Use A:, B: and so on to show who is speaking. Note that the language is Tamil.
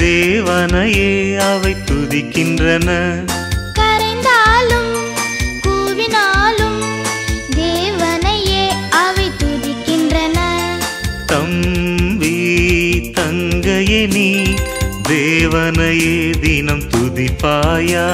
A: தேவனையே அவை துதிக்கின்றன.
B: கரைந்தாலும் கூவினாலும் தேவனையே அவை துதிக்கின்றன.
A: தம்பி தங்கையே நீ தேவனையே தினம் துதிப்பாயா?